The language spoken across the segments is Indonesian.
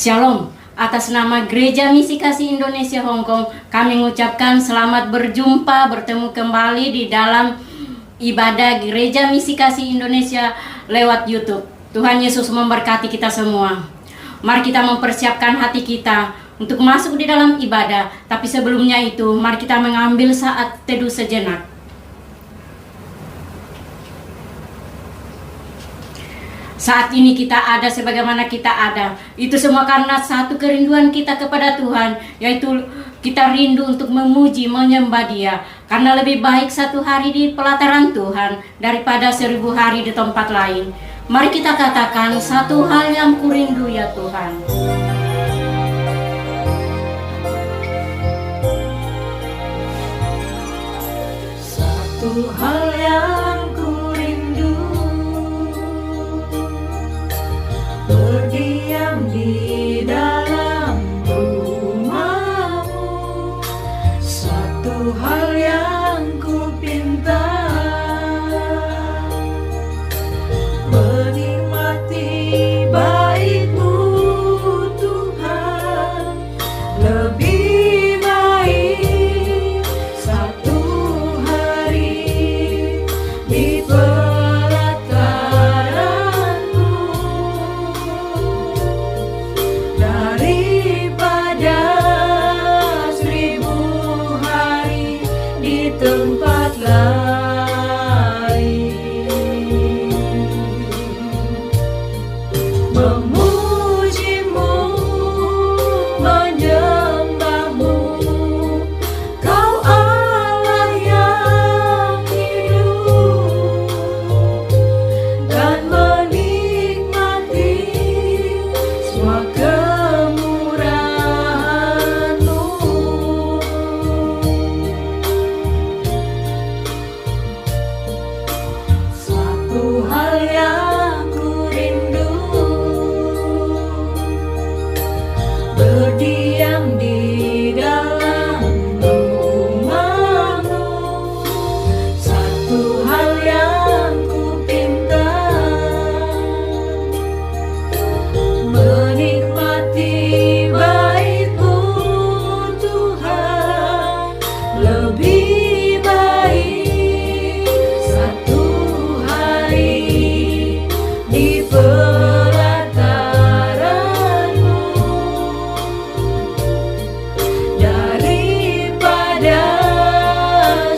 Shalom, atas nama Gereja Misi Kasih Indonesia Hong Kong, kami mengucapkan selamat bertemu kembali di dalam ibadah Gereja Misi Kasih Indonesia lewat YouTube. Tuhan Yesus memberkati kita semua. Mari kita mempersiapkan hati kita untuk masuk di dalam ibadah. Tapi sebelumnya itu, mari kita mengambil saat teduh sejenak. Saat ini kita ada sebagaimana kita ada, itu semua karena satu kerinduan kita kepada Tuhan, yaitu kita rindu untuk memuji, menyembah Dia. Karena lebih baik satu hari di pelataran Tuhan daripada 1000 hari di tempat lain. Mari kita katakan, satu hal yang kurindu ya Tuhan. Satu hal yang kurindu, berdiam di dalam rumah-Mu. Satu hal yang kupinta, menikmati bait-Mu Tuhan. Lebih baik satu hari di pelataran-Mu daripada 1000 hari di tempat lain. Memuji-Mu, menyembah-Mu, Kau Allah yang hidup, dan menikmati semua kemurahan-Mu. Suatu hal yang kurindu, berdiam di dalam rumah-Mu. Satu hal yang kupinta, menikmati bait-Mu Tuhan. Lebih baik satu hari di pelataran-Mu daripada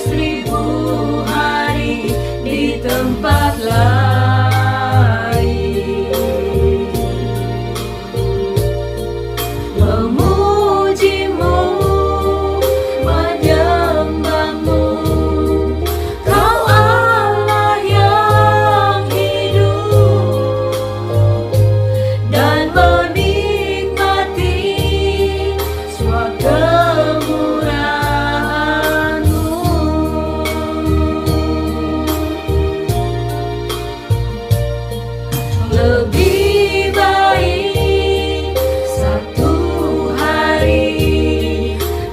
1000 hari di tempat lain. Memuji-Mu, menyembah-Mu, Kau Allah yang hidup, dan menikmati semua kemurahan-Mu. Lebih baik satu hari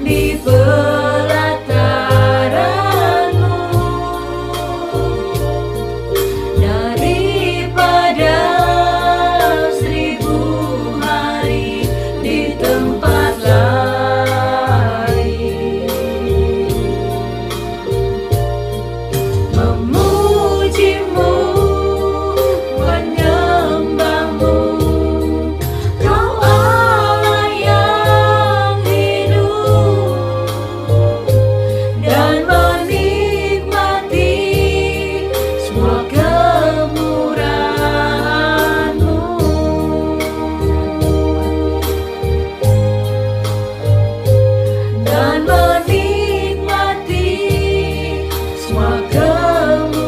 di pelataran-Mu daripada 1000 hari di tempat lain. Memuji-Mu, menyembah-Mu, Kau Allah yang hidup, dan menikmati semua kemurahan-Mu. Dan menikmati semua kemurahan-Mu.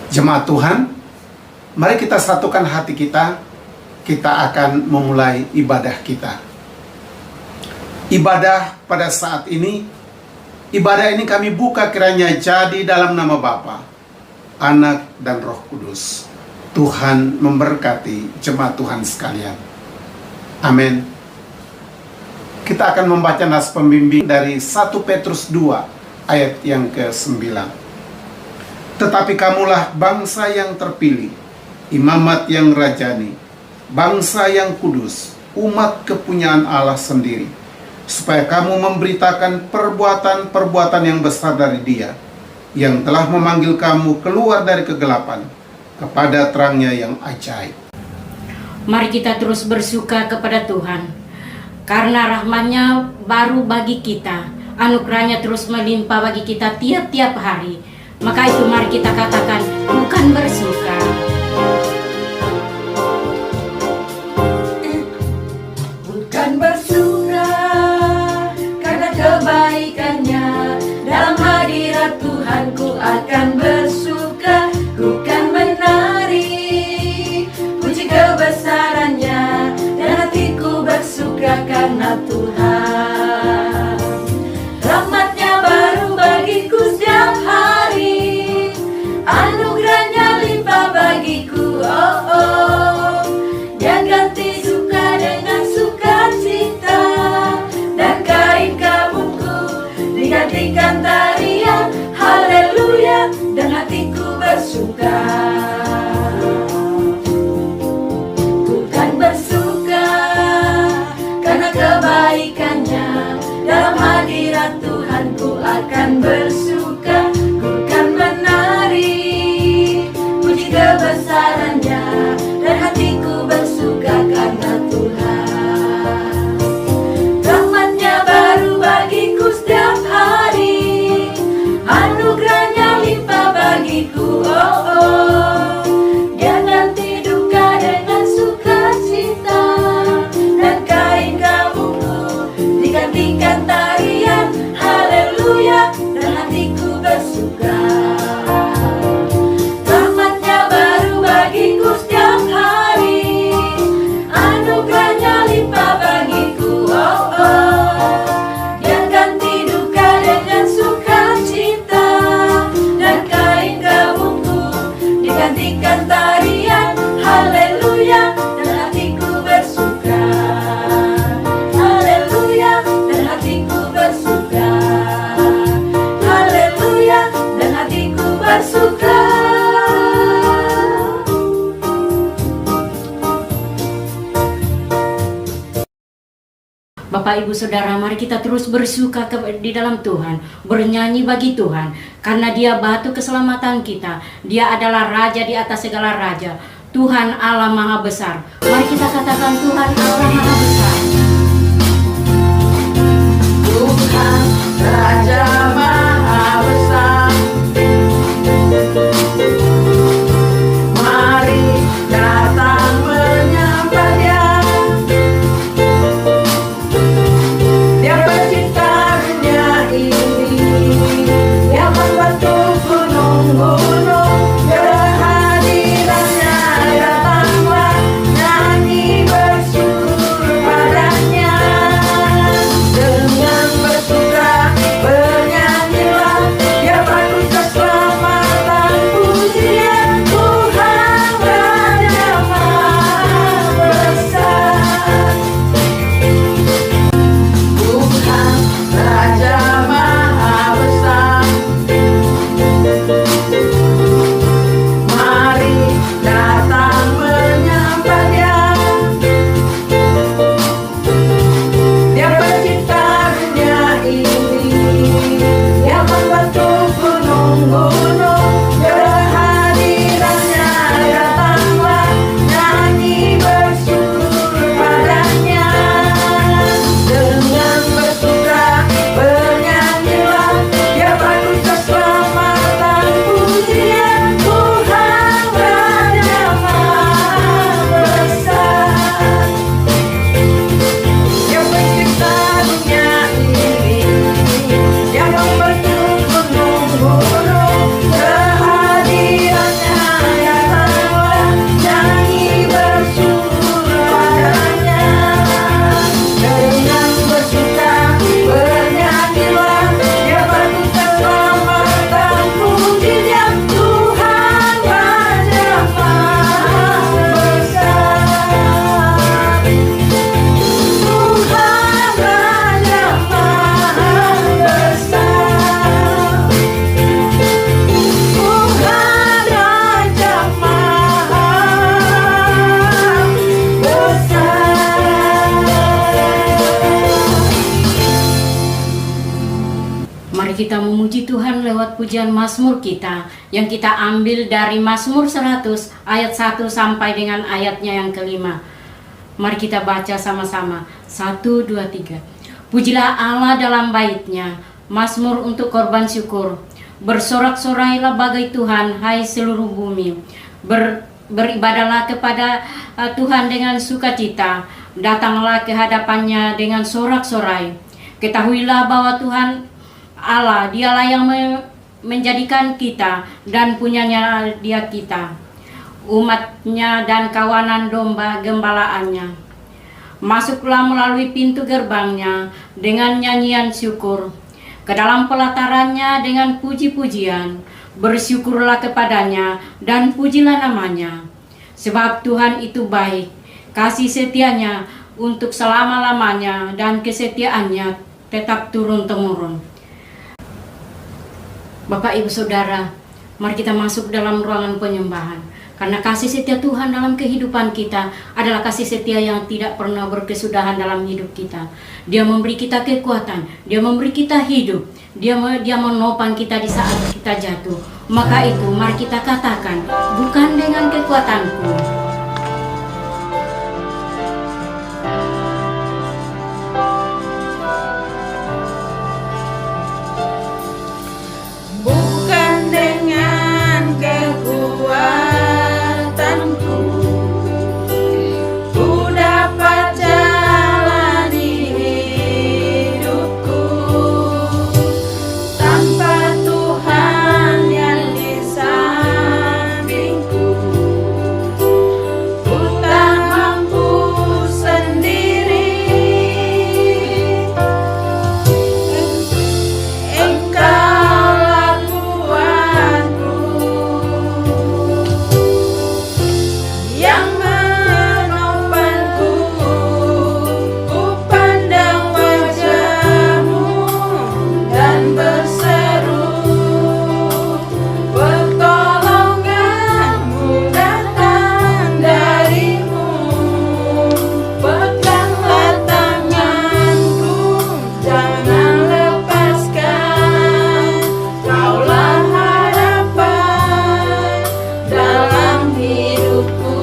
Jemaat Tuhan, mari kita satukan hati kita. Kita akan memulai ibadah kita. Ibadah pada saat ini, ibadah ini kami buka kiranya jadi dalam nama Bapa, Anak, dan Roh Kudus. Tuhan memberkati jemaat Tuhan sekalian. Amin. Kita akan membaca nas pembimbing dari 1 Petrus 2 ayat yang ke-9. Tetapi kamulah bangsa yang terpilih, imamat yang rajani, bangsa yang kudus, umat kepunyaan Allah sendiri, supaya kamu memberitakan perbuatan-perbuatan yang besar dari Dia, yang telah memanggil kamu keluar dari kegelapan kepada terangnya yang ajaib. Mari kita terus bersuka kepada Tuhan, karena rahmat-Nya baru bagi kita, anugerah-Nya terus melimpah bagi kita tiap-tiap hari. Maka itu mari kita katakan, bukan bersuka. Bukan bersuka karena kebaikan-Nya, dalam hadirat Tuhanku akan bersuka. Ku kan menari puji kebesaran-Nya, dan hatiku bersuka karena Tuhan. Rahmat-Nya baru bagiku setiap hari, anugerah-Nya limpah bagiku, oh oh. Dia ganti suka dengan sukacita, dan kain kabungku digantikan tarian haleluya, dan hatiku bersuka. Bukan bersuka karena kebaikan-Nya, dalam hadirat Tuhanku akan bersuka. Ku kan menari puji kebesaran-Nya, dan hatiku bersuka karena Tuhan. Rahmat-Nya baru bagiku setiap hari, anugerah-Nya limpah bagiku, oh oh. Dia ganti duka dengan sukacita, dan kain kabungku digantikan tarian haleluya, dan hatiku bersuka. Rahmat-Nya baru bagiku setiap hari, anugerah-Nya limpah bagiku, oh oh. Dia ganti duka dengan sukacita, dan kain kabungku digantikan tarian haleluya, dan hatiku bersuka. Haleluya, dan hatiku bersuka. Haleluya, dan hatiku bersuka. Bapak Ibu Saudara, mari kita terus bersuka di dalam Tuhan, bernyanyi bagi Tuhan, karena Dia batu keselamatan kita. Dia adalah Raja di atas segala raja, Tuhan Allah Maha Besar. Mari kita katakan, Tuhan Allah Maha Besar. Tuhan Raja Maha Besar, mari datang menyembah Dia. Dia pencipta dunia ini, Dia membentuk gunung-gunung. Kehadiran-Nya datanglah, nyanyi bersyukur padanya. Dengan bersuka bernyanyi kita memuji Tuhan lewat pujian Mazmur kita yang kita ambil dari Mazmur 100 ayat 1 sampai dengan ayatnya yang kelima. Mari kita baca sama-sama. 1, 2, 3. Pujilah Allah dalam bait-Nya, Mazmur untuk korban syukur. Bersorak-sorailah bagai Tuhan, hai seluruh bumi. Beribadahlah kepada Tuhan dengan sukacita. Datanglah ke hadapannya dengan sorak-sorai. Ketahuilah bahwa Tuhan Allah, dialah yang menjadikan kita dan punyanya dia kita, umatnya dan kawanan domba gembalaannya. Masuklah melalui pintu gerbangnya dengan nyanyian syukur, ke dalam pelatarannya dengan puji-pujian. Bersyukurlah kepadanya dan pujilah namanya. Sebab Tuhan itu baik, kasih setianya untuk selama-lamanya, dan kesetiaannya tetap turun-temurun. Bapak, Ibu, Saudara, mari kita masuk dalam ruangan penyembahan. Karena kasih setia Tuhan dalam kehidupan kita adalah kasih setia yang tidak pernah berkesudahan dalam hidup kita. Dia memberi kita kekuatan, Dia memberi kita hidup, Dia menopang kita di saat kita jatuh. Maka itu mari kita katakan, bukan dengan kekuatanku, bukan dengan kekuatanku, ku dapat jalani hidupku tanpa Tuhan yang di sampingku. Ku tak mampu sendiri, Engkaulah kuatku yang menopangku. Ku pandang wajah-Mu dan berseru, pertolongan-Mu datang dari-Mu. Peganglah tanganku, jangan lepaskan, Kaulah harapan dalam hidupku.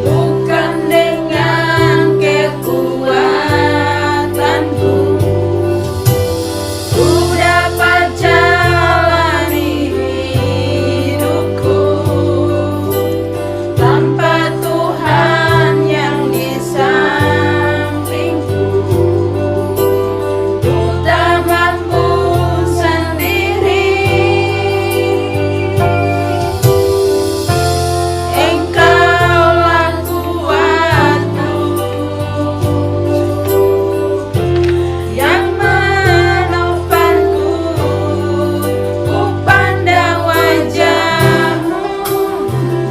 Bukan dengan kekuatanku, ku dapat jalani hidupku tanpa Tuhan yang di sampingku. Ku tak mampu sendiri, Engkaulah kuatku yang menopangku. Ku pandang wajah-Mu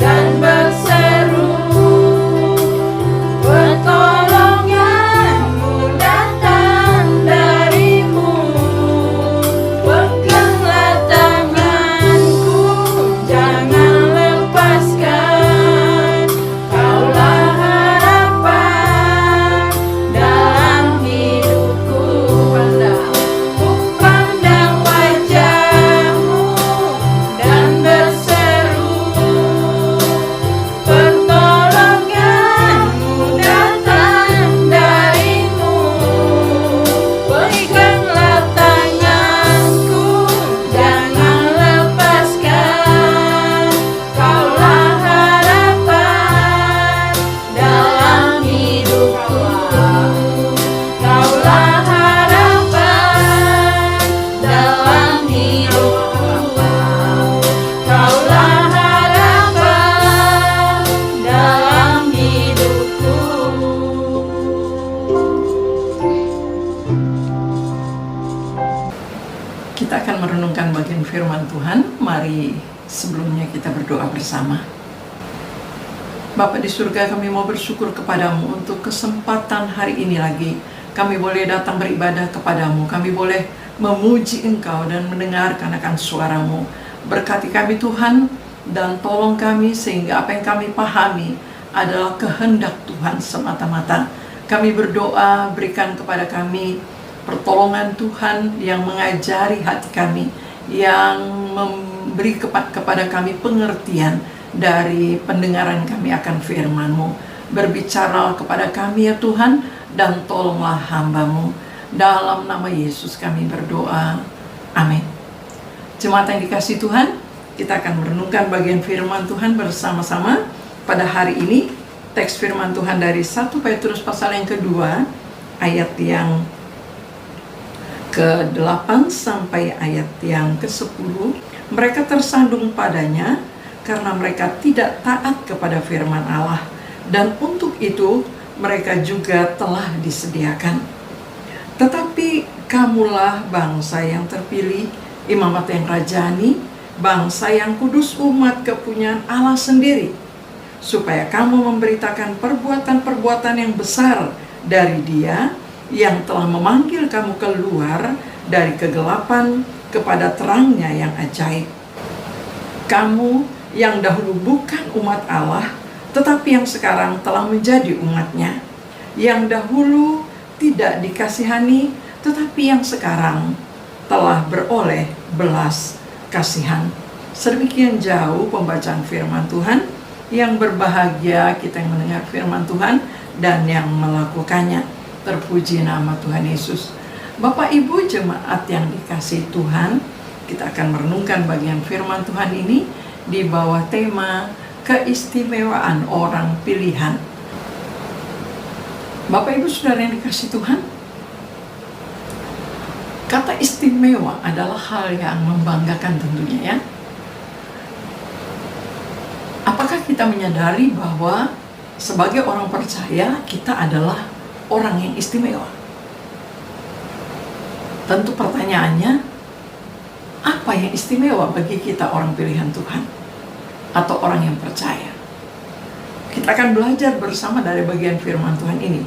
dan berseru, pertolongan-Mu datang dari-Mu. Peganglah tanganku, jangan lepaskan, Kaulah harapan dalam hidupku. Ku pandang wajah-Mu dan berseru, pertolongan-Mu datang dari-Mu. Peganglah tanganku, jangan lepaskan, Kaulah harapan dalam hidupku. Kaulah harapan dalam hidupku. Kaulah harapan dalam hidupku. Kita akan merenungkan bagian firman Tuhan. Mari sebelumnya kita berdoa bersama. Bapa di surga, kami mau bersyukur kepadamu untuk kesempatan hari ini lagi. Kami boleh datang beribadah kepadamu. Kami boleh memuji Engkau dan mendengarkan akan suara-Mu. Berkati kami Tuhan, dan tolong kami sehingga apa yang kami pahami adalah kehendak Tuhan semata-mata. Kami berdoa, berikan kepada kami pertolongan Tuhan yang mengajari hati kami, yang memberi kepada kami pengertian dari pendengaran kami akan firman-Mu. Berbicara kepada kami ya Tuhan, dan tolonglah hamba-Mu. Dalam nama Yesus kami berdoa. Amin. Jemaat yang dikasihi Tuhan, kita akan merenungkan bagian firman Tuhan bersama-sama pada hari ini. Teks firman Tuhan dari 1 Petrus pasal yang kedua, ayat yang ke-8 sampai ayat yang ke-10. Mereka tersandung padanya karena mereka tidak taat kepada firman Allah, dan untuk itu mereka juga telah disediakan. Tetapi kamulah bangsa yang terpilih, imamat yang rajani, bangsa yang kudus, umat kepunyaan Allah sendiri, supaya kamu memberitakan perbuatan-perbuatan yang besar dari Dia yang telah memanggil kamu keluar dari kegelapan kepada terangnya yang ajaib. Kamu yang dahulu bukan umat Allah, tetapi yang sekarang telah menjadi umat-Nya, yang dahulu tidak dikasihani, tetapi yang sekarang telah beroleh belas kasihan. Sedemikian jauh pembacaan firman Tuhan. Yang berbahagia kita yang mendengar firman Tuhan dan yang melakukannya. Terpuji nama Tuhan Yesus. Bapak Ibu jemaat yang dikasihi Tuhan, kita akan merenungkan bagian firman Tuhan ini di bawah tema keistimewaan orang pilihan. Bapak Ibu saudara yang dikasihi Tuhan, kata istimewa adalah hal yang membanggakan tentunya ya. Apakah kita menyadari bahwa sebagai orang percaya kita adalah orang yang istimewa? Tentu pertanyaannya, apa yang istimewa bagi kita orang pilihan Tuhan atau orang yang percaya? Kita akan belajar bersama dari bagian firman Tuhan ini.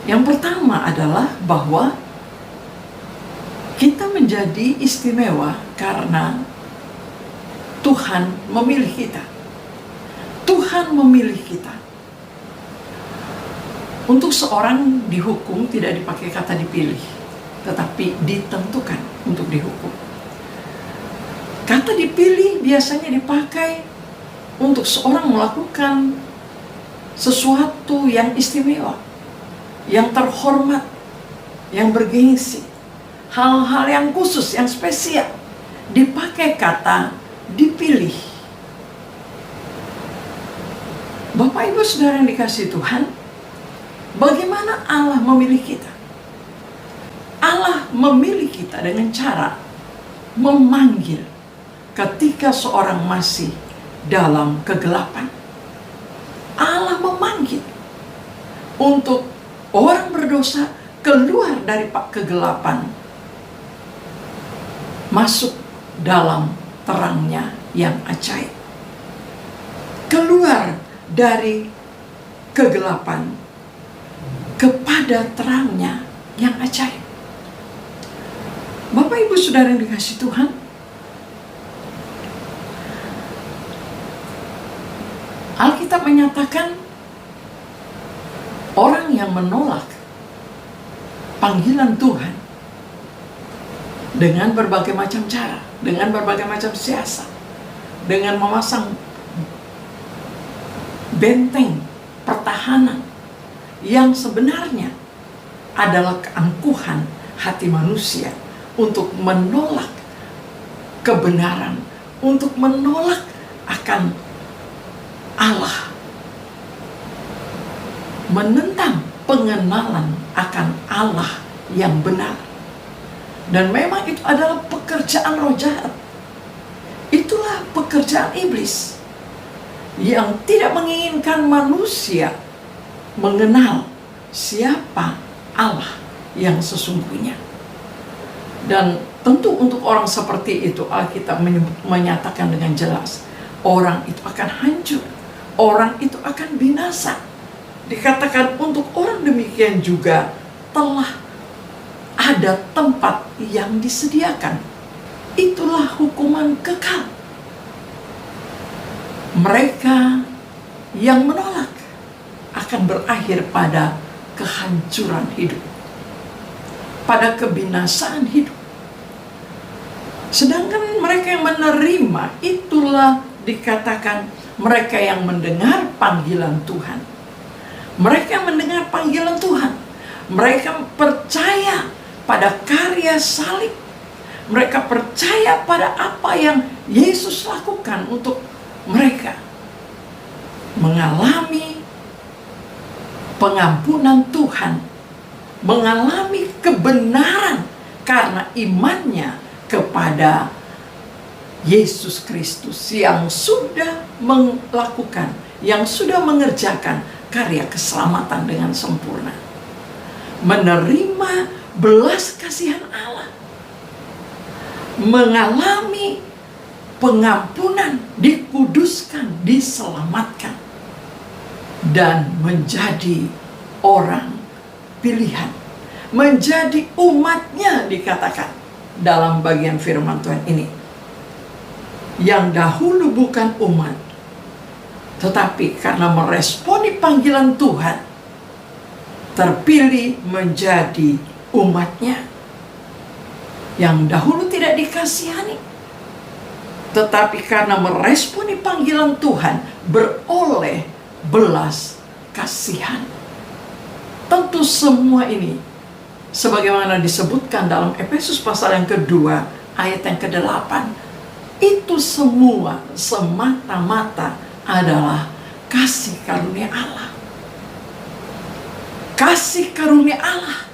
Yang pertama adalah bahwa kita menjadi istimewa karena Tuhan memilih kita. Tuhan memilih kita. Untuk seorang dihukum tidak dipakai kata dipilih, tetapi ditentukan untuk dihukum. Kata dipilih biasanya dipakai untuk seorang melakukan sesuatu yang istimewa, yang terhormat, yang bergengsi, hal-hal yang khusus, yang spesial. Dipakai kata dipilih. Bapak Ibu saudara yang dikasihi Tuhan, bagaimana Allah memilih kita? Allah memilih kita dengan cara memanggil ketika seorang masih dalam kegelapan. Allah memanggil untuk orang berdosa keluar dari kegelapan, masuk dalam terangnya yang ajaib. Keluar dari kegelapan kepada terangnya yang ajaib. Bapak Ibu saudara yang dikasihi Tuhan, Alkitab menyatakan orang yang menolak panggilan Tuhan dengan berbagai macam cara, dengan berbagai macam siasat, dengan memasang benteng pertahanan yang sebenarnya adalah keangkuhan hati manusia untuk menolak kebenaran, untuk menolak akan Allah, menentang pengenalan akan Allah yang benar. Dan memang itu adalah pekerjaan roh jahat. Itulah pekerjaan iblis yang tidak menginginkan manusia mengenal siapa Allah yang sesungguhnya. Dan tentu untuk orang seperti itu Alkitab menyatakan dengan jelas, orang itu akan hancur, orang itu akan binasa. Dikatakan untuk orang demikian juga telah ada tempat yang disediakan. Itulah hukuman kekal. Mereka yang menolak akan berakhir pada kehancuran hidup, pada kebinasaan hidup. Sedangkan mereka yang menerima, itulah dikatakan mereka yang mendengar panggilan Tuhan. Mereka yang mendengar panggilan Tuhan, mereka percaya pada karya salib. Mereka percaya pada apa yang Yesus lakukan untuk mereka mengalami pengampunan Tuhan, mengalami kebenaran karena imannya kepada Yesus Kristus yang sudah melakukan, yang sudah mengerjakan karya keselamatan dengan sempurna. Menerima belas kasihan Allah, mengalami pengampunan, dikuduskan, diselamatkan, dan menjadi orang pilihan, menjadi umatnya, dikatakan dalam bagian firman Tuhan ini. Yang dahulu bukan umat, tetapi karena meresponi panggilan Tuhan, terpilih menjadi umatnya. Yang dahulu tidak dikasihani, tetapi karena meresponi panggilan Tuhan, beroleh belas kasihan. Tentu semua ini sebagaimana disebutkan dalam Efesus pasal yang kedua ayat yang ke-8, itu semua semata-mata adalah kasih karunia Allah. Kasih karunia Allah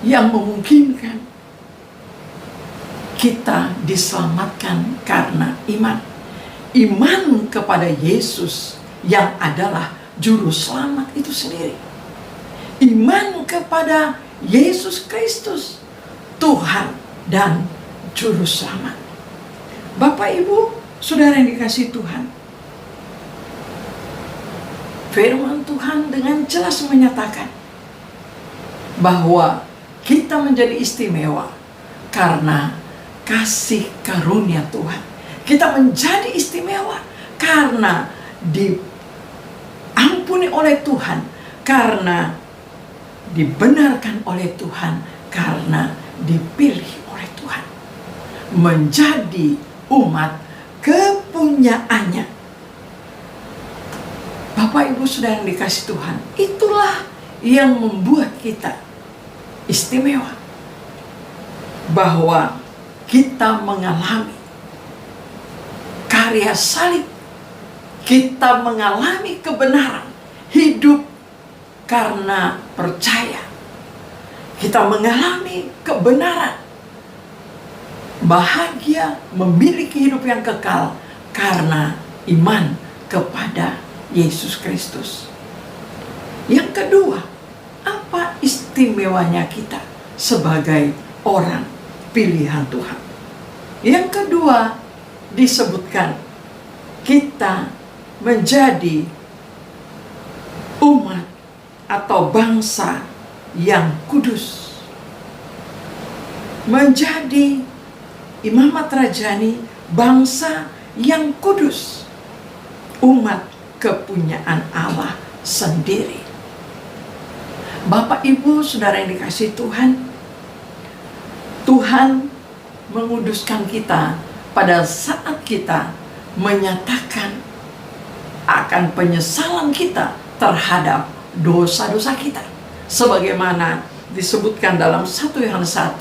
yang memungkinkan kita diselamatkan karena iman. Iman kepada Yesus yang adalah juru selamat itu sendiri. Iman kepada Yesus Kristus, Tuhan dan juru selamat. Bapak, Ibu, saudara yang dikasihi Tuhan, firman Tuhan dengan jelas menyatakan bahwa kita menjadi istimewa karena kasih karunia Tuhan. Kita menjadi istimewa karena diampuni oleh Tuhan, karena dibenarkan oleh Tuhan, karena dipilih oleh Tuhan menjadi umat kepunyaannya. Bapak, Ibu, saudara yang dikasihi Tuhan, itulah yang membuat kita istimewa, bahwa kita mengalami karya salib, kita mengalami kebenaran, hidup karena percaya, kita mengalami kebenaran, bahagia, memiliki hidup yang kekal karena iman kepada Yesus Kristus. Yang kedua, apa istimewanya kita sebagai orang pilihan Tuhan? Yang kedua disebutkan kita menjadi umat atau bangsa yang kudus, menjadi imamat rajani, bangsa yang kudus, umat kepunyaan Allah sendiri. Bapak, Ibu, saudara yang dikasihi Tuhan, Tuhan menguduskan kita pada saat kita menyatakan akan penyesalan kita terhadap dosa-dosa kita, sebagaimana disebutkan dalam 1 Yohanes 1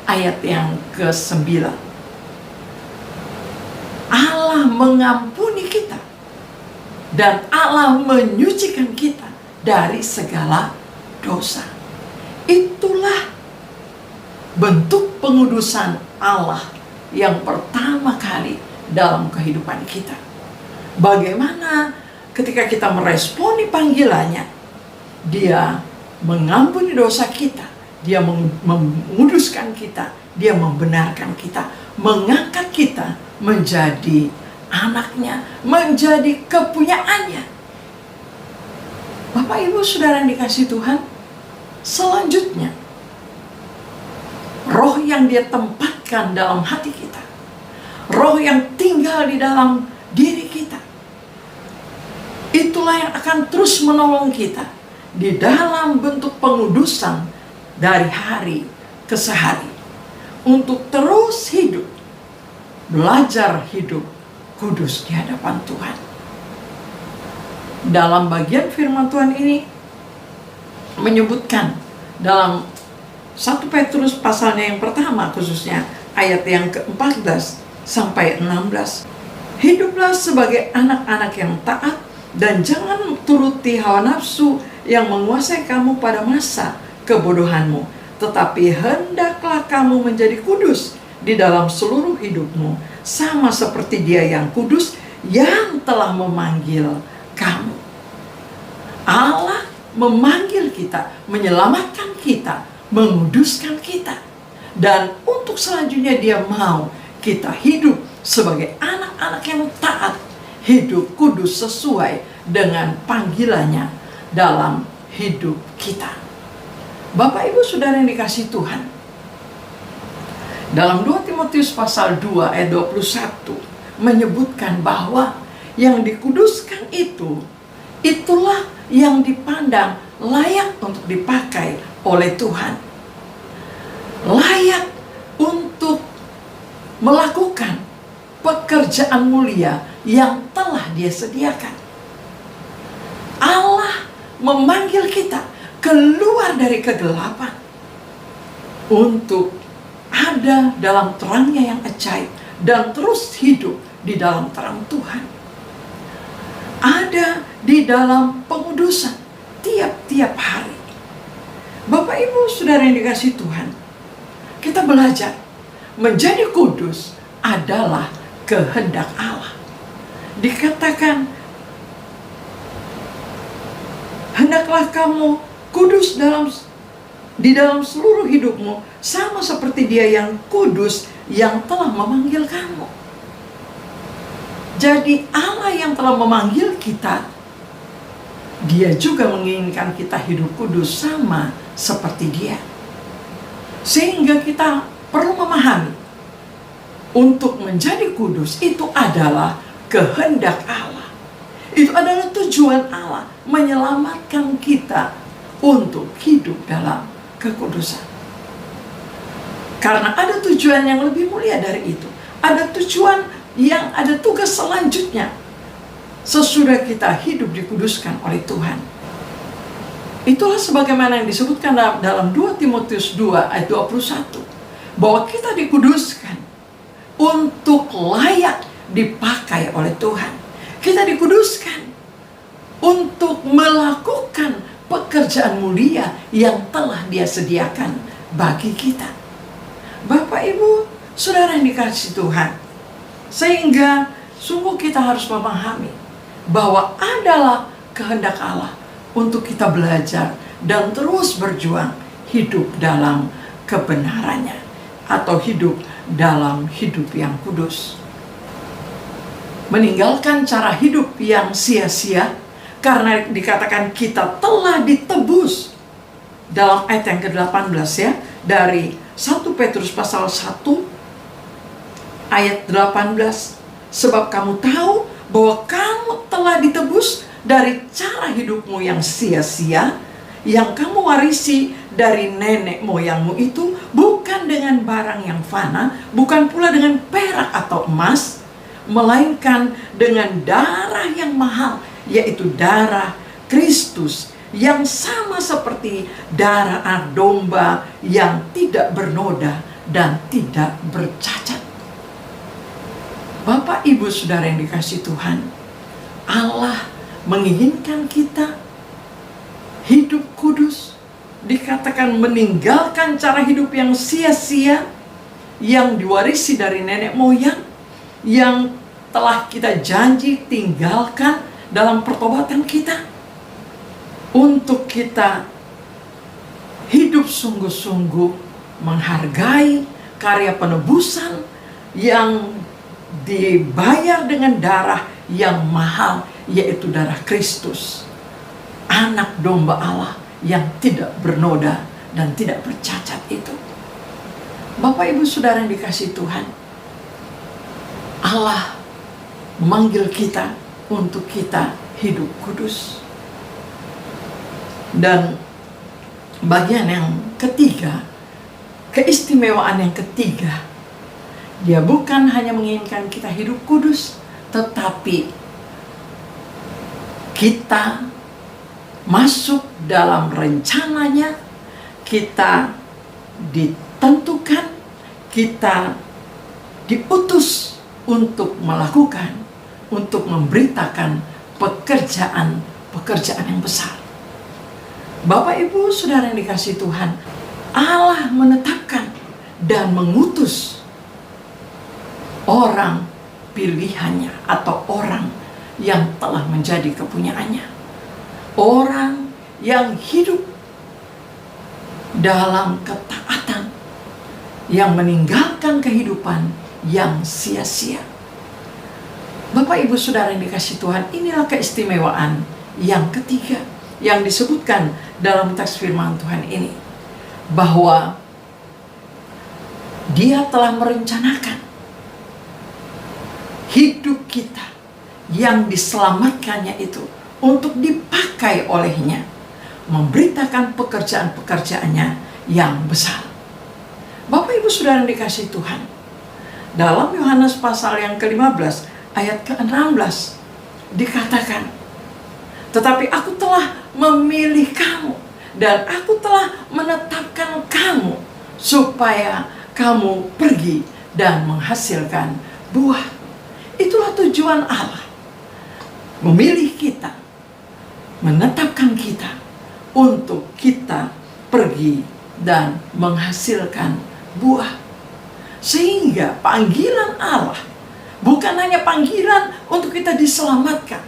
ayat yang ke-9. Allah mengampuni kita dan Allah menyucikan kita dari segala dosa. Itulah bentuk pengudusan Allah yang pertama kali dalam kehidupan kita. Bagaimana ketika kita meresponi panggilannya, Dia mengampuni dosa kita, Dia menguduskan kita, Dia membenarkan kita, mengangkat kita menjadi anaknya, menjadi kepunyaannya. Bapak, Ibu, saudara yang dikasihi Tuhan, selanjutnya roh yang Dia tempatkan dalam hati kita, roh yang tinggal di dalam diri kita, itulah yang akan terus menolong kita di dalam bentuk pengudusan dari hari ke hari, untuk terus hidup, belajar hidup kudus di hadapan Tuhan. Dalam bagian firman Tuhan ini menyebutkan dalam 1 Petrus pasalnya yang pertama, khususnya ayat yang ke-14 sampai 16. Hiduplah sebagai anak-anak yang taat, dan jangan turuti hawa nafsu yang menguasai kamu pada masa kebodohanmu, tetapi hendaklah kamu menjadi kudus di dalam seluruh hidupmu, sama seperti Dia yang kudus yang telah memanggil kamu. Allah memanggil kita, menyelamatkan kita, menguduskan kita, dan untuk selanjutnya Dia mau kita hidup sebagai anak-anak yang taat, hidup kudus sesuai dengan panggilannya dalam hidup kita. Bapak Ibu Saudara yang dikasihi Tuhan, dalam 2 Timotius pasal 2 ayat 21 menyebutkan bahwa yang dikuduskan itulah yang dipandang layak untuk dipakai oleh Tuhan, layak untuk melakukan pekerjaan mulia yang telah Dia sediakan. Allah memanggil kita keluar dari kegelapan untuk ada dalam terangnya yang ajaib dan terus hidup di dalam terang Tuhan. Ada di dalam pengudusan tiap-tiap hari. Bapak Ibu Saudara yang dikasihi Tuhan, kita belajar menjadi kudus adalah kehendak Allah. Dikatakan, hendaklah kamu kudus di dalam seluruh hidupmu, sama seperti Dia yang kudus yang telah memanggil kamu. Jadi Allah yang telah memanggil kita, Dia juga menginginkan kita hidup kudus sama seperti Dia. Sehingga kita perlu memahami, untuk menjadi kudus itu adalah kehendak Allah. Itu adalah tujuan Allah, menyelamatkan kita untuk hidup dalam kekudusan. Karena ada tujuan yang lebih mulia dari itu. Ada tujuan yang ada tugas selanjutnya sesudah kita hidup dikuduskan oleh Tuhan. Itulah sebagaimana yang disebutkan dalam 2 Timotius 2 ayat 21, bahwa kita dikuduskan untuk layak dipakai oleh Tuhan. Kita dikuduskan untuk melakukan pekerjaan mulia yang telah Dia sediakan bagi kita. Bapak Ibu Saudara yang dikasihi Tuhan, sehingga sungguh kita harus memahami bahwa adalah kehendak Allah untuk kita belajar dan terus berjuang hidup dalam kebenarannya, atau hidup dalam hidup yang kudus. Meninggalkan cara hidup yang sia-sia, karena dikatakan kita telah ditebus dalam ayat yang ke-18 ya, dari 1 Petrus pasal 1 ayat 18. Sebab kamu tahu bahwa kamu telah ditebus dari cara hidupmu yang sia-sia, yang kamu warisi dari nenek moyangmu itu, bukan dengan barang yang fana, bukan pula dengan perak atau emas, melainkan dengan darah yang mahal, yaitu darah Kristus, yang sama seperti darah anak domba yang tidak bernoda dan tidak bercacat. Bapak Ibu Saudara yang dikasihi Tuhan, Allah menginginkan kita hidup kudus. Dikatakan meninggalkan cara hidup yang sia-sia, yang diwarisi dari nenek moyang, yang telah kita janji tinggalkan dalam pertobatan kita, untuk kita hidup sungguh-sungguh menghargai karya penebusan yang dibayar dengan darah yang mahal, yaitu darah Kristus, anak domba Allah yang tidak bernoda dan tidak bercacat itu. Bapak Ibu Saudara yang dikasihi Tuhan, Allah memanggil kita untuk kita hidup kudus. Dan bagian yang ketiga, keistimewaan yang ketiga, Dia bukan hanya menginginkan kita hidup kudus, tetapi kita masuk dalam rencananya, kita ditentukan, kita diutus untuk melakukan, untuk memberitakan pekerjaan yang besar. Bapak, Ibu, Saudara yang dikasihi Tuhan, Allah menetapkan dan mengutus orang pilihannya atau orang yang telah menjadi kepunyaannya. Orang yang hidup dalam ketaatan, yang meninggalkan kehidupan yang sia-sia. Bapak, Ibu, Saudara yang dikasihi Tuhan, inilah keistimewaan yang ketiga yang disebutkan dalam teks firman Tuhan ini, bahwa Dia telah merencanakan hidup kita yang diselamatkannya itu untuk dipakai olehnya, memberitakan pekerjaan-pekerjaannya yang besar. Bapak, Ibu, Saudara yang dikasihi Tuhan, dalam Yohanes pasal yang ke-15 ayat ke-16 dikatakan, tetapi aku telah memilih kamu dan aku telah menetapkan kamu supaya kamu pergi dan menghasilkan buah. Itulah tujuan Allah, memilih kita, menetapkan kita untuk kita pergi dan menghasilkan buah. Sehingga panggilan Allah bukan hanya panggilan untuk kita diselamatkan,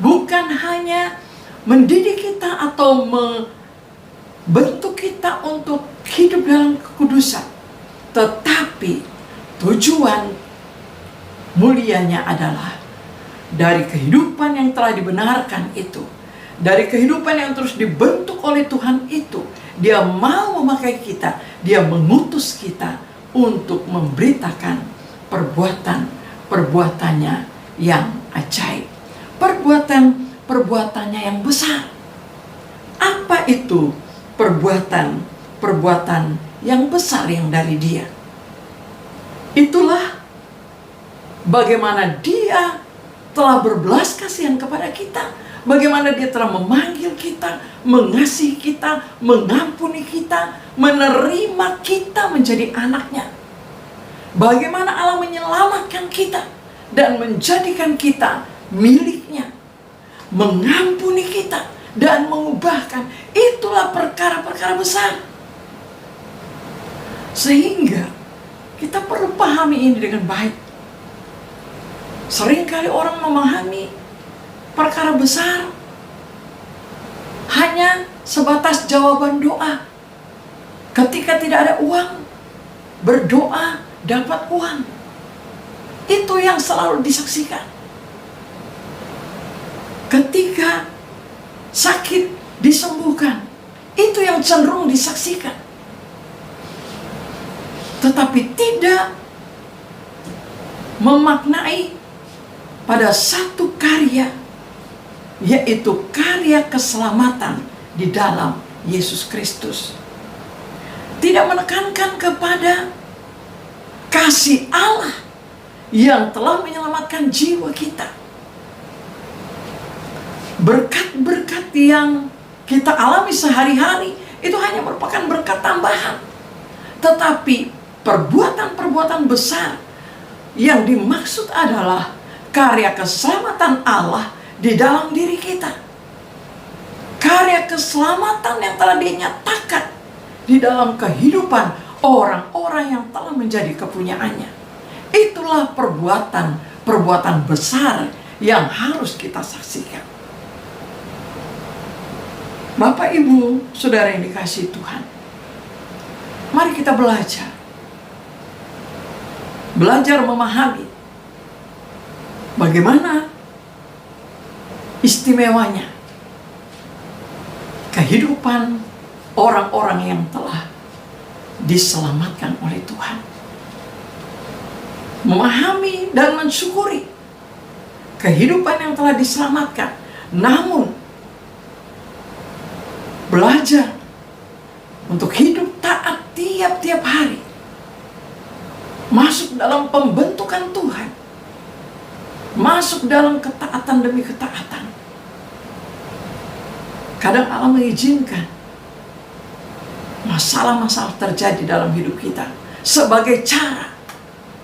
bukan hanya mendidik kita atau membentuk kita untuk hidup dalam kekudusan, tetapi tujuan mulianya adalah dari kehidupan yang telah dibenarkan itu, dari kehidupan yang terus dibentuk oleh Tuhan itu, Dia mau memakai kita, Dia mengutus kita untuk memberitakan perbuatannya yang ajaib, perbuatannya yang besar. Apa itu perbuatan yang besar yang dari Dia? Itulah bagaimana Dia telah berbelas kasihan kepada kita, bagaimana Dia telah memanggil kita, mengasihi kita, mengampuni kita, menerima kita menjadi anaknya. Bagaimana Allah menyelamatkan kita dan menjadikan kita miliknya, mengampuni kita dan mengubahkan. Itulah perkara-perkara besar. Sehingga kita perlu pahami ini dengan baik. Seringkali orang memahami perkara besar hanya sebatas jawaban doa. Ketika tidak ada uang, berdoa dapat uang. Itu yang selalu disaksikan. Ketika sakit disembuhkan, itu yang cenderung disaksikan. Tetapi tidak memaknai pada satu karya, yaitu karya keselamatan di dalam Yesus Kristus. Tidak menekankan kepada kasih Allah yang telah menyelamatkan jiwa kita. Berkat-berkat yang kita alami sehari-hari itu hanya merupakan berkat tambahan. Tetapi perbuatan-perbuatan besar yang dimaksud adalah karya keselamatan Allah di dalam diri kita. Karya keselamatan yang telah dinyatakan di dalam kehidupan orang-orang yang telah menjadi kepunyaannya. Itulah perbuatan besar yang harus kita saksikan. Bapak, Ibu, Saudara yang dikasihi Tuhan, mari kita belajar memahami bagaimana istimewanya kehidupan orang-orang yang telah diselamatkan oleh Tuhan. Memahami dan mensyukuri kehidupan yang telah diselamatkan Namun belajar untuk hidup taat tiap-tiap hari, masuk dalam pembentukan Tuhan, masuk dalam ketaatan demi ketaatan. Kadang Allah mengizinkan masalah-masalah terjadi dalam hidup kita sebagai cara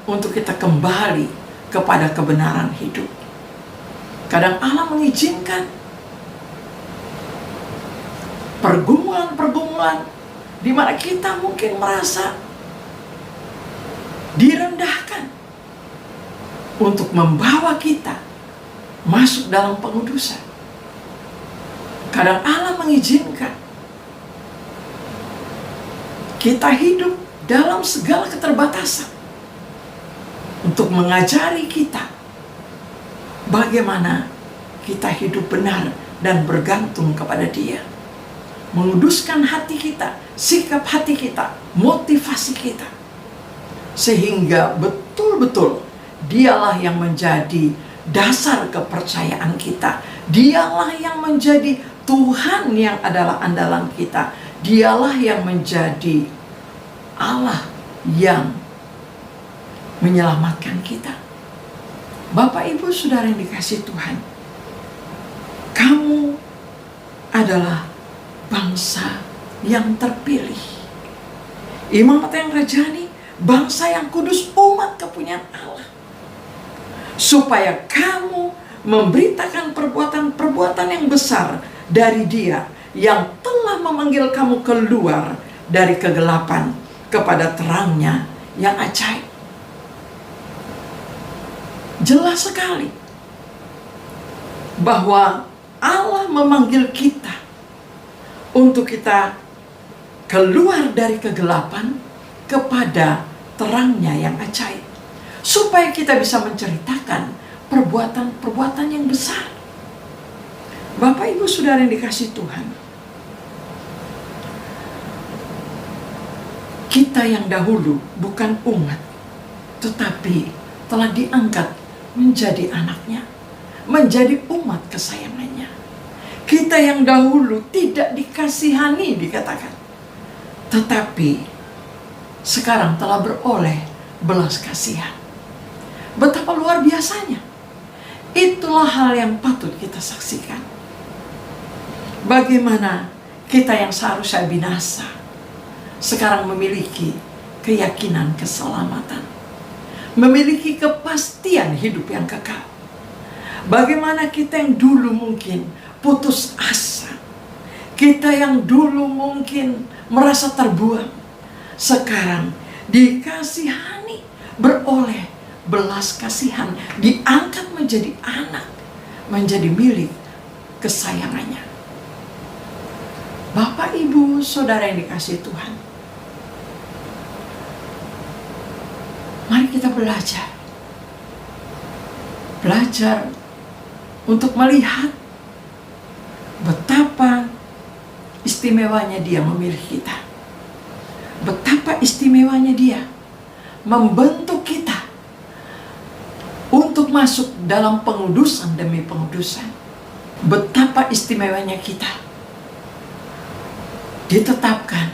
untuk kita kembali kepada kebenaran hidup. Kadang Allah mengizinkan pergumulan-pergumulan di mana kita mungkin merasa direndahkan untuk membawa kita masuk dalam pengudusan. Kadang Allah mengizinkan kita hidup dalam segala keterbatasan untuk mengajari kita bagaimana kita hidup benar dan bergantung kepada Dia. Menguduskan hati kita, sikap hati kita, motivasi kita, sehingga betul-betul Dialah yang menjadi dasar kepercayaan kita. Dialah yang menjadi Tuhan yang adalah andalan kita. Dialah yang menjadi Allah yang menyelamatkan kita. Bapak, Ibu, Saudara yang dikasihi Tuhan, kamu adalah bangsa yang terpilih, imamat yang rajani, bangsa yang kudus, umat kepunyaan Allah, supaya kamu memberitakan perbuatan-perbuatan yang besar dari Dia yang telah memanggil kamu keluar dari kegelapan kepada terangnya yang ajaib. Jelas sekali bahwa Allah memanggil kita untuk kita keluar dari kegelapan kepada terangnya yang ajaib, supaya kita bisa menceritakan perbuatan-perbuatan yang besar. Bapak, Ibu, Saudara yang dikasihi Tuhan, kita yang dahulu bukan umat, tetapi telah diangkat menjadi anaknya, menjadi umat kesayangannya. Kita yang dahulu tidak dikasihani, dikatakan, tetapi sekarang telah beroleh belas kasihan. Betapa luar biasanya. Itulah hal yang patut kita saksikan. Bagaimana kita yang seharusnya binasa sekarang memiliki keyakinan keselamatan, memiliki kepastian hidup yang kekal. Bagaimana kita yang dulu mungkin putus asa, kita yang dulu mungkin merasa terbuang, sekarang dikasihani, beroleh belas kasihan, diangkat menjadi anak, menjadi milik kesayangannya. Bapak, Ibu, Saudara yang dikasihi Tuhan, mari kita belajar untuk melihat betapa istimewanya Dia memilih kita, betapa istimewanya Dia membentuk kita untuk masuk dalam pengudusan demi pengudusan. Betapa istimewanya kita ditetapkan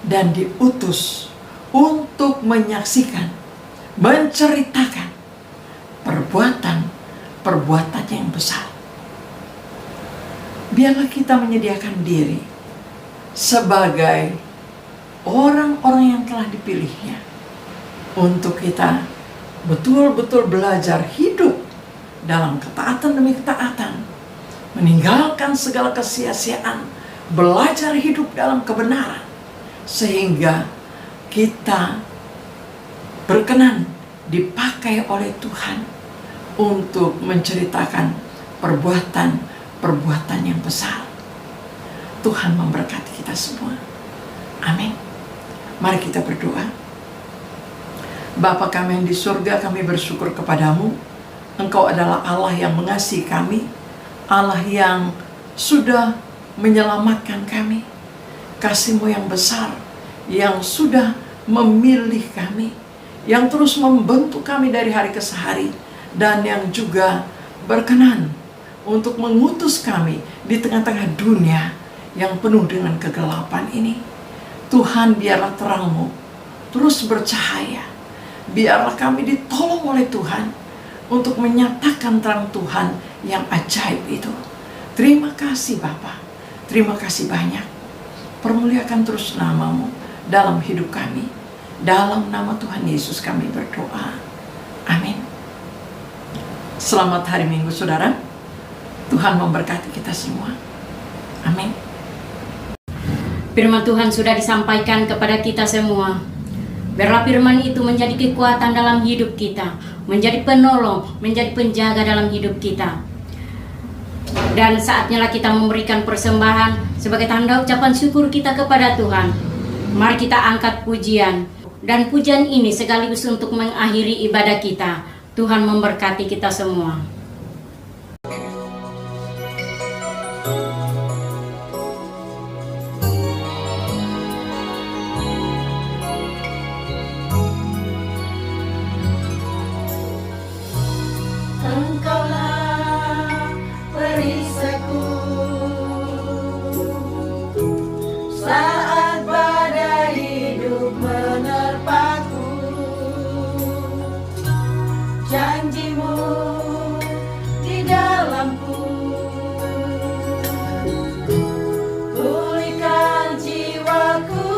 dan diutus untuk menyaksikan, menceritakan perbuatan yang besar. Biarlah kita menyediakan diri sebagai orang-orang yang telah dipilihnya, untuk kita betul-betul belajar hidup dalam ketaatan demi ketaatan, meninggalkan segala kesia-siaan, belajar hidup dalam kebenaran, sehingga kita berkenan dipakai oleh Tuhan untuk menceritakan perbuatan yang besar. Tuhan memberkati kita semua. Amin. Mari kita berdoa. Bapa kami yang di surga, kami bersyukur kepadamu. Engkau adalah Allah yang mengasihi kami, Allah yang sudah menyelamatkan kami. Kasih-Mu yang besar, yang sudah memilih kami, yang terus membentuk kami dari hari ke hari, dan yang juga berkenan untuk mengutus kami di tengah-tengah dunia yang penuh dengan kegelapan ini. Tuhan, biarlah terang-Mu terus bercahaya. Biarlah kami ditolong oleh Tuhan untuk menyatakan terang Tuhan yang ajaib itu. Terima kasih Bapa, terima kasih banyak. Permuliakan terus nama-Mu dalam hidup kami. Dalam nama Tuhan Yesus kami berdoa. Amin. Selamat hari Minggu saudara. Tuhan memberkati kita semua. Amin. Firman Tuhan sudah disampaikan kepada kita semua. Biarlah firman itu menjadi kekuatan dalam hidup kita, menjadi penolong, menjadi penjaga dalam hidup kita. Dan saatnya lah kita memberikan persembahan sebagai tanda ucapan syukur kita kepada Tuhan. Mari kita angkat pujian. Dan pujian ini sekaligus untuk mengakhiri ibadah kita. Tuhan memberkati kita semua. Engkaulah perisaiku saat badai hidup menerpaku. Janji-Mu di dalamku, pulihkan jiwaku.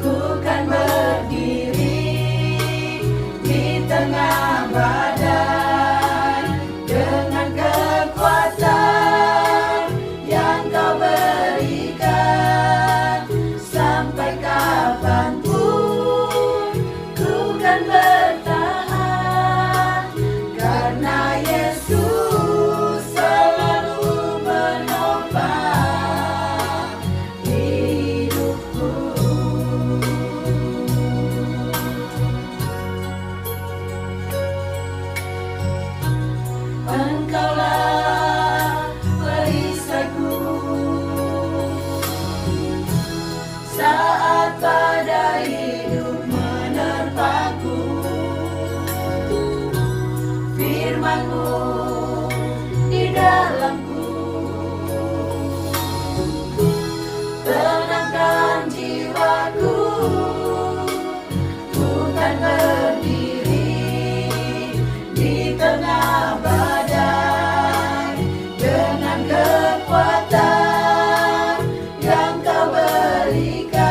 Ku kan berdiri di tengah badai dengan kekuatan yang Kau berikan. Sampai kapanpun ku kan bertahan, karena Yesus selalu menopang hidupku. Engkaulah perisaiku saat badai hidup menerpaku. Firman-Mu di dalamku, tenangkan jiwaku. Ku kan berdiri di tengah badai dengan kekuatan yang Kau berikan.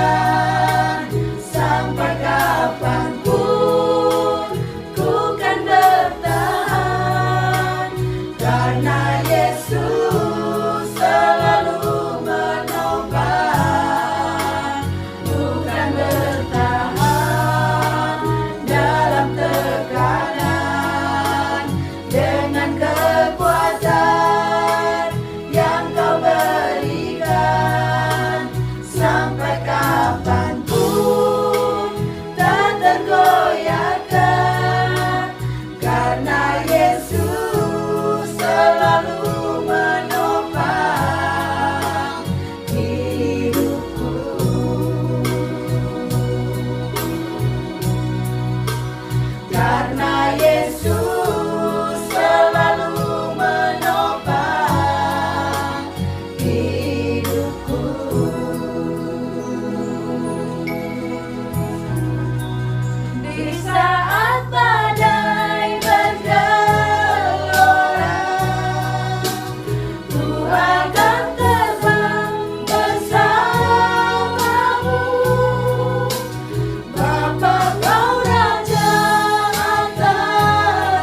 Sampai kapanpun ku kan bertahan, karena Yesus selalu menopang. Ku kan bertahan dalam tekanan dengan kekuatan yang Kau berikan. Sampai kapanpun tak tergoyahkan, karena Yesus selalu menopang hidupku. Karena Yesus selalu menopang hidupku. Di saat badai bergelora, ku akan terbang bersama-Mu. Bapa, Kau Raja atas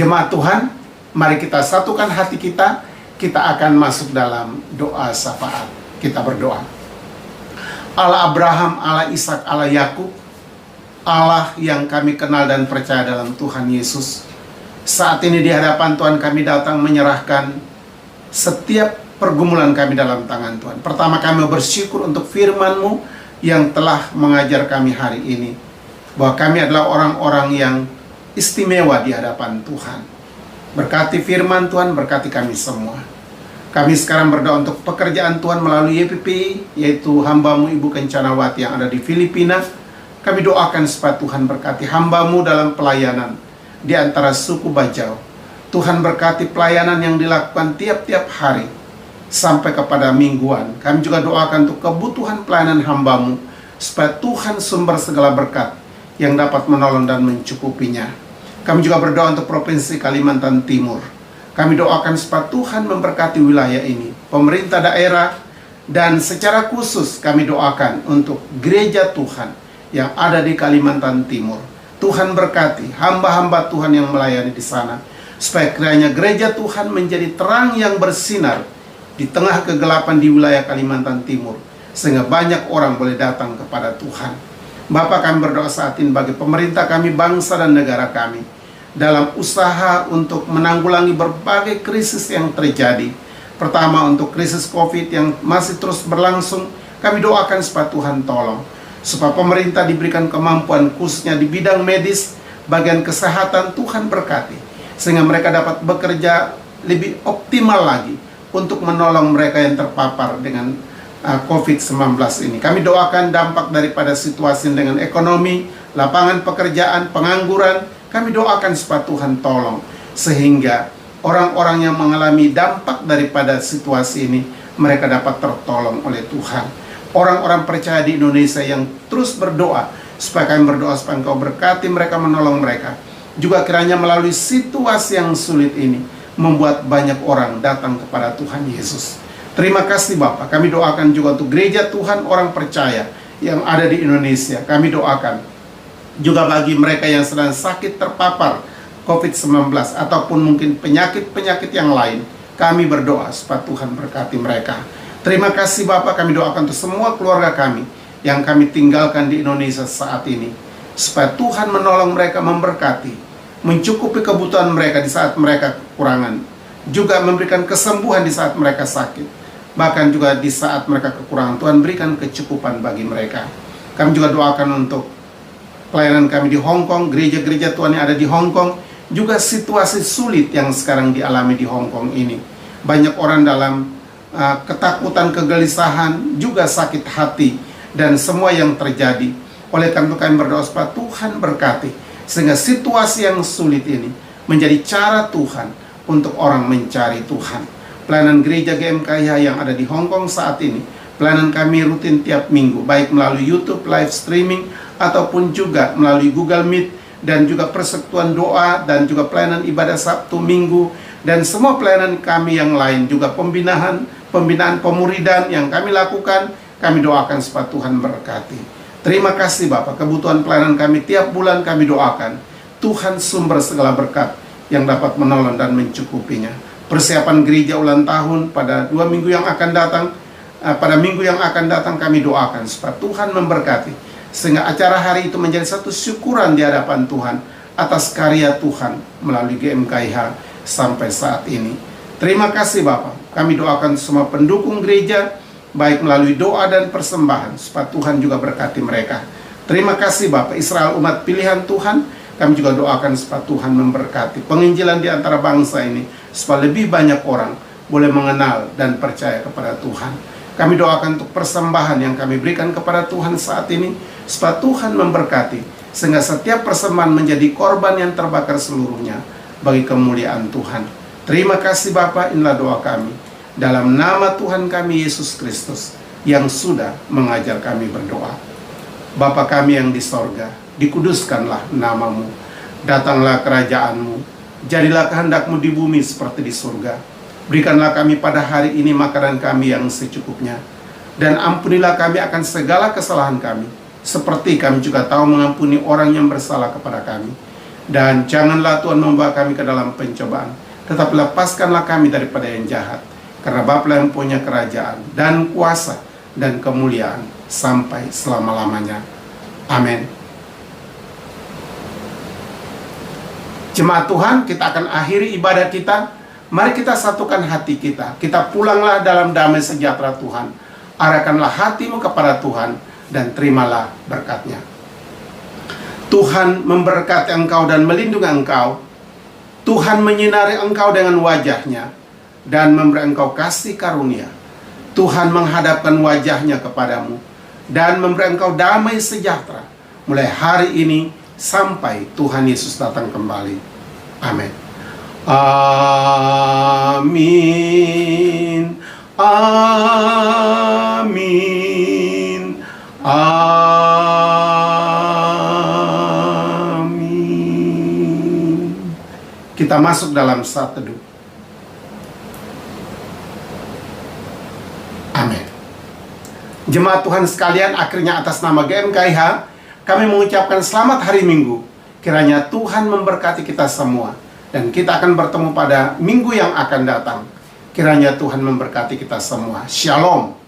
Jemaat Tuhan, mari kita satukan hati kita. Kita akan masuk dalam doa syafaat. Kita berdoa. Allah Abraham, Allah Ishak, Allah Yakub, Allah yang kami kenal dan percaya dalam Tuhan Yesus. Saat ini di hadapan Tuhan kami datang menyerahkan setiap pergumulan kami dalam tangan Tuhan. Pertama, kami bersyukur untuk firman-Mu yang telah mengajar kami hari ini, bahwa kami adalah orang-orang yang istimewa di hadapan Tuhan. Berkati firman Tuhan, berkati kami semua. Kami sekarang berdoa untuk pekerjaan Tuhan melalui YPPI, yaitu hamba-Mu Ibu Kencanawati yang ada di Filipina. Kami doakan supaya Tuhan berkati hamba-Mu dalam pelayanan di antara suku Bajau. Tuhan berkati pelayanan yang dilakukan tiap-tiap hari sampai kepada mingguan. Kami juga doakan untuk kebutuhan pelayanan hamba-Mu, supaya Tuhan sumber segala berkat yang dapat menolong dan mencukupinya. Kami juga berdoa untuk Provinsi Kalimantan Timur. Kami doakan supaya Tuhan memberkati wilayah ini, pemerintah daerah, dan secara khusus kami doakan untuk gereja Tuhan yang ada di Kalimantan Timur. Tuhan berkati hamba-hamba Tuhan yang melayani di sana, supaya kiranya gereja Tuhan menjadi terang yang bersinar di tengah kegelapan di wilayah Kalimantan Timur, sehingga banyak orang boleh datang kepada Tuhan. Bapa, kami berdoa saat ini bagi pemerintah kami, bangsa dan negara kami, dalam usaha untuk menanggulangi berbagai krisis yang terjadi. Pertama, untuk krisis COVID yang masih terus berlangsung, kami doakan supaya Tuhan tolong, supaya pemerintah diberikan kemampuan khususnya di bidang medis, bagian kesehatan. Tuhan berkati, sehingga mereka dapat bekerja lebih optimal lagi untuk menolong mereka yang terpapar dengan COVID-19 ini. Kami doakan dampak daripada situasi dengan ekonomi, lapangan pekerjaan, pengangguran. Kami doakan supaya Tuhan tolong, sehingga orang-orang yang mengalami dampak daripada situasi ini, mereka dapat tertolong oleh Tuhan. Orang-orang percaya di Indonesia yang terus berdoa, supaya kami berdoa supaya Engkau berkati mereka, menolong mereka. Juga kiranya melalui situasi yang sulit ini, membuat banyak orang datang kepada Tuhan Yesus. Terima kasih Bapak. Kami doakan juga untuk gereja Tuhan orang percaya yang ada di Indonesia. Kami doakan juga bagi mereka yang sedang sakit terpapar COVID-19 ataupun mungkin penyakit-penyakit yang lain. Kami berdoa supaya Tuhan berkati mereka. Terima kasih Bapak. Kami doakan untuk semua keluarga kami yang kami tinggalkan di Indonesia saat ini, supaya Tuhan menolong mereka, memberkati, mencukupi kebutuhan mereka di saat mereka kekurangan, juga memberikan kesembuhan di saat mereka sakit, bahkan juga di saat mereka kekurangan. Tuhan berikan kecukupan bagi mereka. Kami juga doakan untuk pelayanan kami di Hong Kong, gereja-gereja Tuhan yang ada di Hong Kong, juga situasi sulit yang sekarang dialami di Hong Kong ini. Banyak orang dalam ketakutan, kegelisahan, juga sakit hati, dan semua yang terjadi. Oleh karena itu kami berdoa supaya Tuhan berkati, sehingga situasi yang sulit ini menjadi cara Tuhan untuk orang mencari Tuhan. Pelayanan gereja GMKH yang ada di Hong Kong saat ini, pelayanan kami rutin tiap minggu, baik melalui YouTube live streaming ataupun juga melalui Google Meet, dan juga persekutuan doa, dan juga pelayanan ibadah Sabtu Minggu, dan semua pelayanan kami yang lain, juga pembinaan pemuridan yang kami lakukan. Kami doakan supaya Tuhan berkati. Terima kasih Bapak. Kebutuhan pelayanan kami tiap bulan kami doakan, Tuhan sumber segala berkat yang dapat menolong dan mencukupinya. Persiapan gereja ulang tahun pada 2 minggu yang akan datang, pada minggu yang akan datang kami doakan supaya Tuhan memberkati, sehingga acara hari itu menjadi satu syukuran di hadapan Tuhan atas karya Tuhan melalui GMKH sampai saat ini. Terima kasih Bapak. Kami doakan semua pendukung gereja, baik melalui doa dan persembahan, supaya Tuhan juga berkati mereka. Terima kasih Bapak. Israel umat pilihan Tuhan, kami juga doakan supaya Tuhan memberkati penginjilan di antara bangsa ini, supaya lebih banyak orang boleh mengenal dan percaya kepada Tuhan. Kami doakan untuk persembahan yang kami berikan kepada Tuhan saat ini, supaya Tuhan memberkati, sehingga setiap persembahan menjadi korban yang terbakar seluruhnya bagi kemuliaan Tuhan. Terima kasih Bapa, inilah doa kami dalam nama Tuhan kami Yesus Kristus yang sudah mengajar kami berdoa. Bapa kami yang di sorga, dikuduskanlah namamu, datanglah kerajaanmu, jadilah kehendakmu di bumi seperti di surga. Berikanlah kami pada hari ini makanan kami yang secukupnya, dan ampunilah kami akan segala kesalahan kami, seperti kami juga tahu mengampuni orang yang bersalah kepada kami. Dan janganlah Tuhan membawa kami ke dalam pencobaan, tetapi lepaskanlah kami daripada yang jahat. Karena Bapa yang punya kerajaan dan kuasa dan kemuliaan sampai selama-lamanya. Amin. Jemaat Tuhan, kita akan akhiri ibadah kita. Mari kita satukan hati kita. Kita pulanglah dalam damai sejahtera Tuhan. Arahkanlah hatimu kepada Tuhan dan terimalah berkat-Nya. Tuhan memberkati engkau dan melindungi engkau. Tuhan menyinari engkau dengan wajah-Nya dan memberi engkau kasih karunia. Tuhan menghadapkan wajah-Nya kepadamu dan memberi engkau damai sejahtera mulai hari ini sampai Tuhan Yesus datang kembali. Amin. Amin. Amin. Amin. Kita masuk dalam saat teduh. Amin. Jemaat Tuhan sekalian, akhirnya atas nama GMKIH kami mengucapkan selamat hari Minggu. Kiranya Tuhan memberkati kita semua dan kita akan bertemu pada minggu yang akan datang. Kiranya Tuhan memberkati kita semua. Shalom.